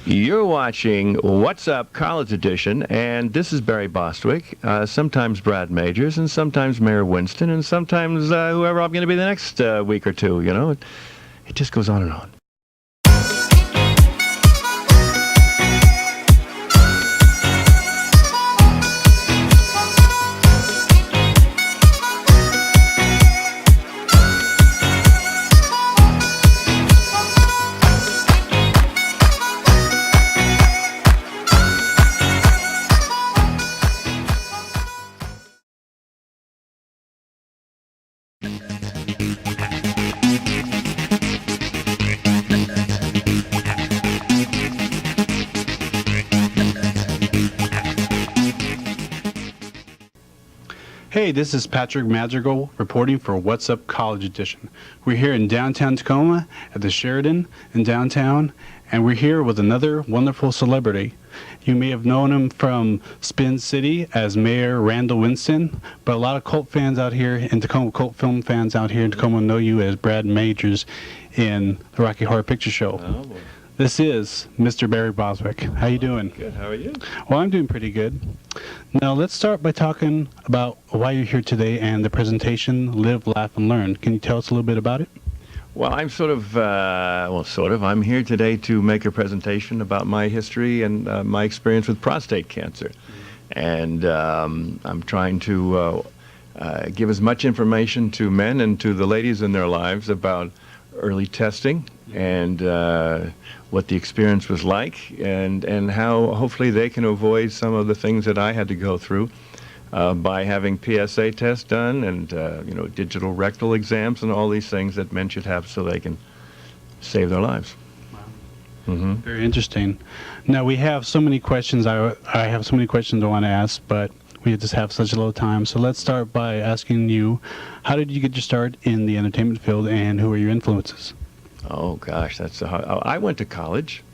You're watching What's Up College Edition, and this is Barry Bostwick, sometimes Brad Majors, and sometimes Mayor Winston, and sometimes whoever I'm going to be the next week or two, you know. It just goes on and on. Hey, this is Patrick Madrigal reporting for What's Up College Edition. We're here in downtown Tacoma at the Sheridan in downtown, and we're here with another wonderful celebrity. You may have known him from Spin City as Mayor Randall Winston, but a lot of cult fans out here in Tacoma, cult film fans out here in Tacoma know you as Brad Majors in the Rocky Horror Picture Show. Oh, boy. This is Mr. Barry Bostwick. How you doing? Good. How are you? Well, I'm doing pretty good. Now, let's start by talking about why you're here today and the presentation, Live, Laugh, and Learn. Can you tell us a little bit about it? Well, I'm I'm here today to make a presentation about my history and my experience with prostate cancer. And I'm trying to give as much information to men and to the ladies in their lives about early testing and what the experience was like, and how hopefully they can avoid some of the things that I had to go through by having PSA tests done and digital rectal exams and all these things that men should have so they can save their lives. Wow. Mm-hmm. Very interesting. Now, we have so many questions. I have so many questions I want to ask, but we just have such a little time. So let's start by asking you, how did you get your start in the entertainment field, and who are your influences? Oh gosh, that's a hard. I went to college.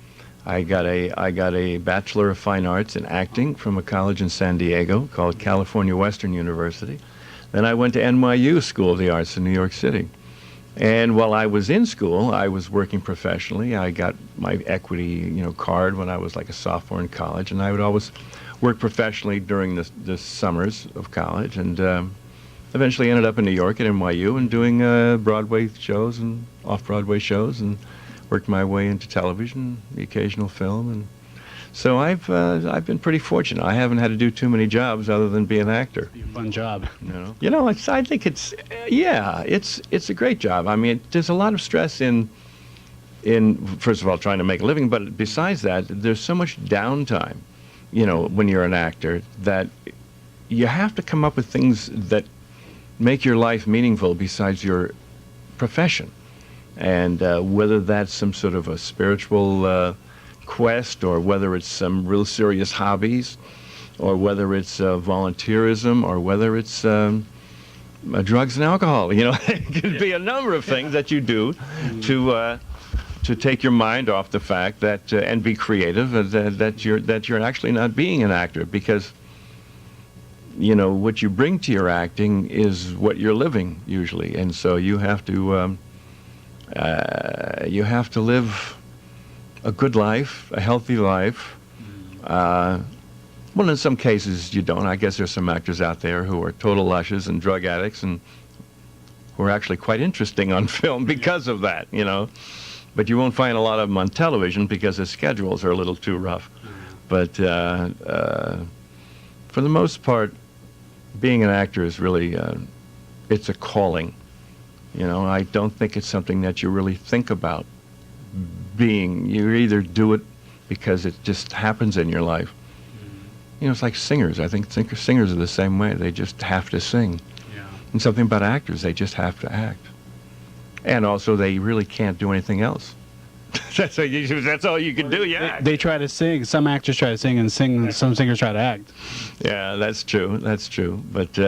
I got a Bachelor of Fine Arts in acting from a college in San Diego called California Western University. Then I went to NYU School of the Arts in New York City. And while I was in school, I was working professionally. I got my equity, card when I was like a sophomore in college, and I would always work professionally during the summers of college, and eventually ended up in New York at NYU and doing Broadway shows and off-Broadway shows, and worked my way into television, the occasional film, and so I've been pretty fortunate. I haven't had to do too many jobs other than be an actor. It's a fun job. I think it's a great job. I mean, there's a lot of stress in first of all trying to make a living, but besides that, there's so much downtime, when you're an actor, that you have to come up with things that make your life meaningful besides your profession. And whether that's some sort of a spiritual quest, or whether it's some real serious hobbies, or whether it's volunteerism, or whether it's drugs and alcohol. It could be a number of things that you do to take your mind off the fact that and be creative, that you're actually not being an actor, because what you bring to your acting is what you're living usually, and so you have to live a good life, a healthy life. Well, in some cases you don't. I guess there's some actors out there who are total lushes and drug addicts, and who are actually quite interesting on film because of that, But you won't find a lot of them on television because the schedules are a little too rough. But for the most part, being an actor is really, it's a calling. I don't think it's something that you really think about being. You either do it because it just happens in your life. It's like singers. I think singers are the same way. They just have to sing. Yeah. And something about actors, they just have to act. And also, they really can't do anything else. That's all you can do, yeah. They try to sing. Some actors try to sing, and some singers try to act. Yeah, that's true. That's true. But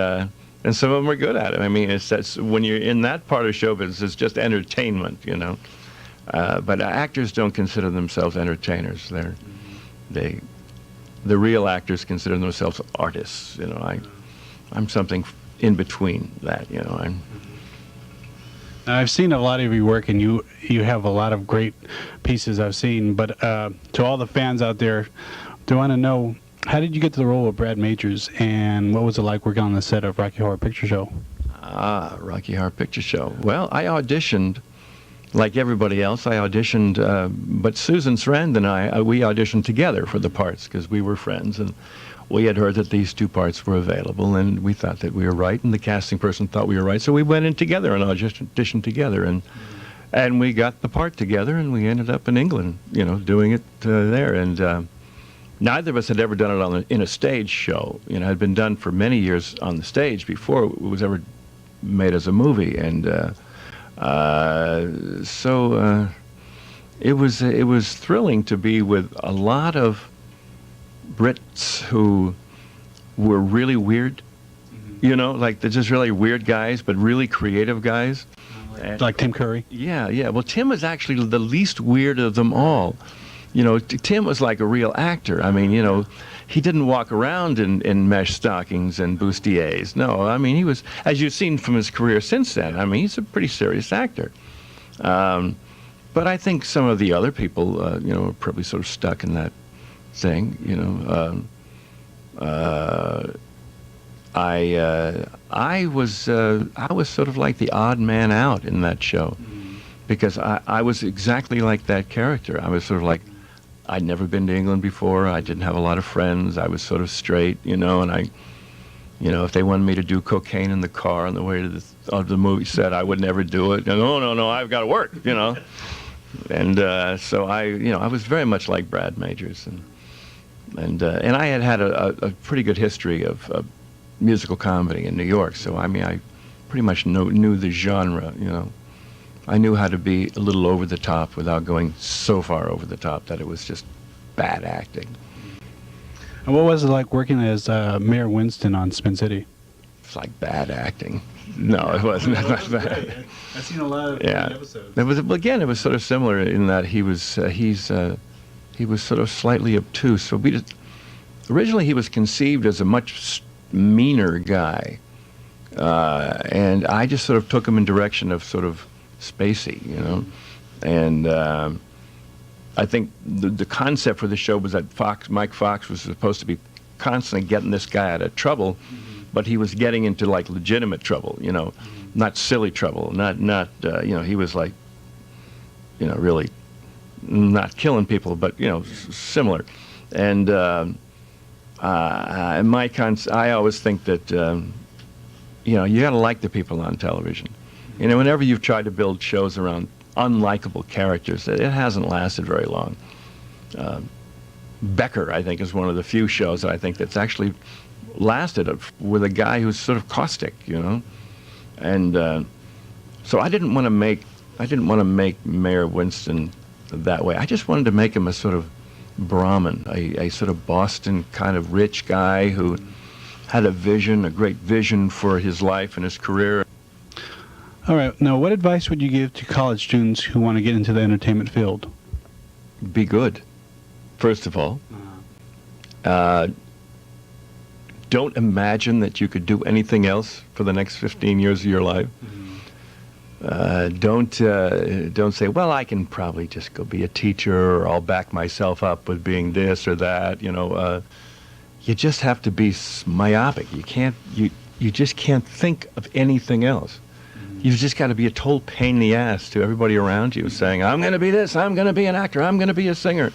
and some of them are good at it. I mean, that's when you're in that part of show business, it's just entertainment, But actors don't consider themselves entertainers. The real actors consider themselves artists. I'm something in between that. Now, I've seen a lot of your work, and you have a lot of great pieces I've seen. But to all the fans out there, do want to know, how did you get to the role of Brad Majors, and what was it like working on the set of Rocky Horror Picture Show? Rocky Horror Picture Show. Well, I auditioned like everybody else. I auditioned, but Susan Sarandon and we auditioned together for the parts because we were friends, and we had heard that these two parts were available, and we thought that we were right, and the casting person thought we were right, so we went in together and auditioned together, and we got the part together, and we ended up in England, doing it there, and neither of us had ever done it in a stage show. It had been done for many years on the stage before it was ever made as a movie, and so it was thrilling to be with a lot of Brits who were really weird, like they're just really weird guys, but really creative guys. Like Tim Curry? Yeah. Well, Tim was actually the least weird of them all. Tim was like a real actor. I mean, he didn't walk around in mesh stockings and bustiers. No, I mean, he was, as you've seen from his career since then, I mean, he's a pretty serious actor. But I think some of the other people, are probably sort of stuck in that thing, I was sort of like the odd man out in that show, because I was exactly like that character. I was sort of like, I'd never been to England before. I didn't have a lot of friends. I was sort of straight, and if they wanted me to do cocaine in the car on the way to the movie set, I would never do it. No, I've got to work, And so I was very much like Brad Majors, and I had a pretty good history of musical comedy in New York. So I mean, I pretty much knew the genre. I knew how to be a little over the top without going so far over the top that it was just bad acting. And what was it like working as Mayor Winston on Spin City? It's like bad acting. No, it wasn't. Not bad. I've seen a lot of episodes. It was sort of similar in that he was sort of slightly obtuse. So originally he was conceived as a much meaner guy, and I just sort of took him in direction of sort of spacey, and I think the concept for the show was that Mike Fox was supposed to be constantly getting this guy out of trouble, but he was getting into like legitimate trouble, not silly trouble, not he was like, really not killing people, but similar. And I always think that you got to like the people on television. Whenever you've tried to build shows around unlikable characters, it hasn't lasted very long. Becker, I think, is one of the few shows that I think that's actually lasted with a guy who's sort of caustic, and so I didn't want to make Mayor Winston that way. I just wanted to make him a sort of Brahmin, a sort of Boston kind of rich guy who had a great vision for his life and his career. All right. Now, what advice would you give to college students who want to get into the entertainment field? Be good, first of all. Don't imagine that you could do anything else for the next 15 years of your life. Don't say, well, I can probably just go be a teacher, or I'll back myself up with being this or that. You just have to be myopic. You just can't think of anything else. You've just got to be a total pain in the ass to everybody around you, saying, I'm going to be this, I'm going to be an actor, I'm going to be a singer,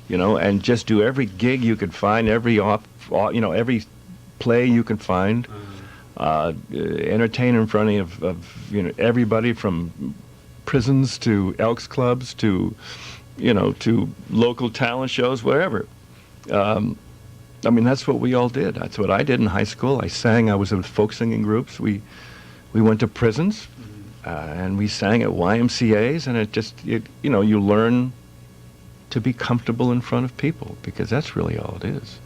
and just do every gig you could find, every play you could find, entertain in front of everybody from prisons to Elks Clubs to local talent shows, wherever. That's what we all did. That's what I did in high school. I sang. I was in folk singing groups. We went to prisons, and we sang at YMCA's, and you learn to be comfortable in front of people, because that's really all it is.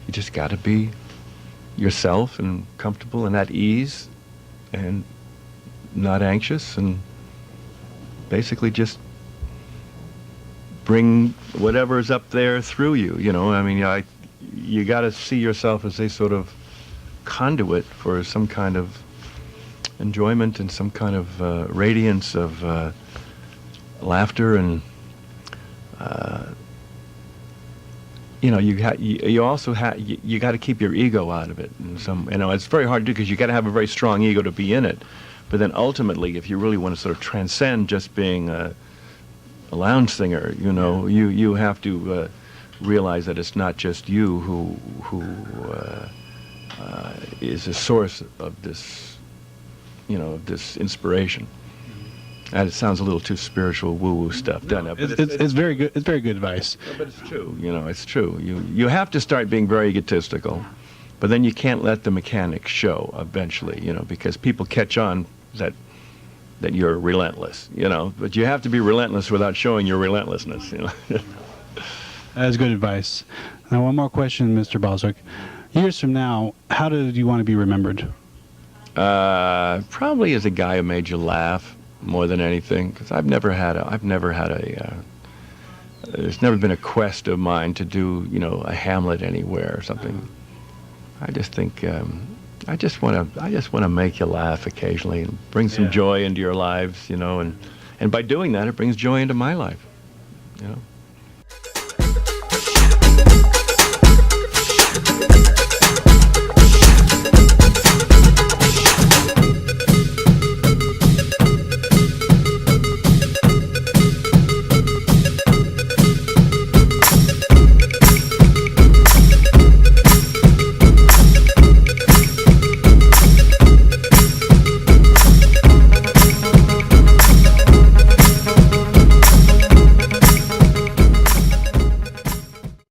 You just got to be yourself and comfortable and at ease and not anxious, and basically just bring whatever is up there through you. You got to see yourself as a sort of conduit for some kind of enjoyment and some kind of radiance of laughter, and you also you got to keep your ego out of it. And it's very hard to do because you got to have a very strong ego to be in it. But then ultimately, if you really want to sort of transcend just being a lounge singer, you have to realize that it's not just you who is a source of this, this inspiration. And it sounds a little too spiritual, woo-woo stuff, doesn't it? But It's very good. It's very good advice. but it's true. It's true. You have to start being very egotistical, but then you can't let the mechanics show eventually, because people catch on that you're relentless, But you have to be relentless without showing your relentlessness, That is good advice. Now, one more question, Mr. Bostwick. Years from now, how do you want to be remembered? Probably as a guy who made you laugh more than anything, because there's never been a quest of mine to do, a Hamlet anywhere or something. I just think I just want to make you laugh occasionally and bring some joy into your lives, and by doing that, it brings joy into my life,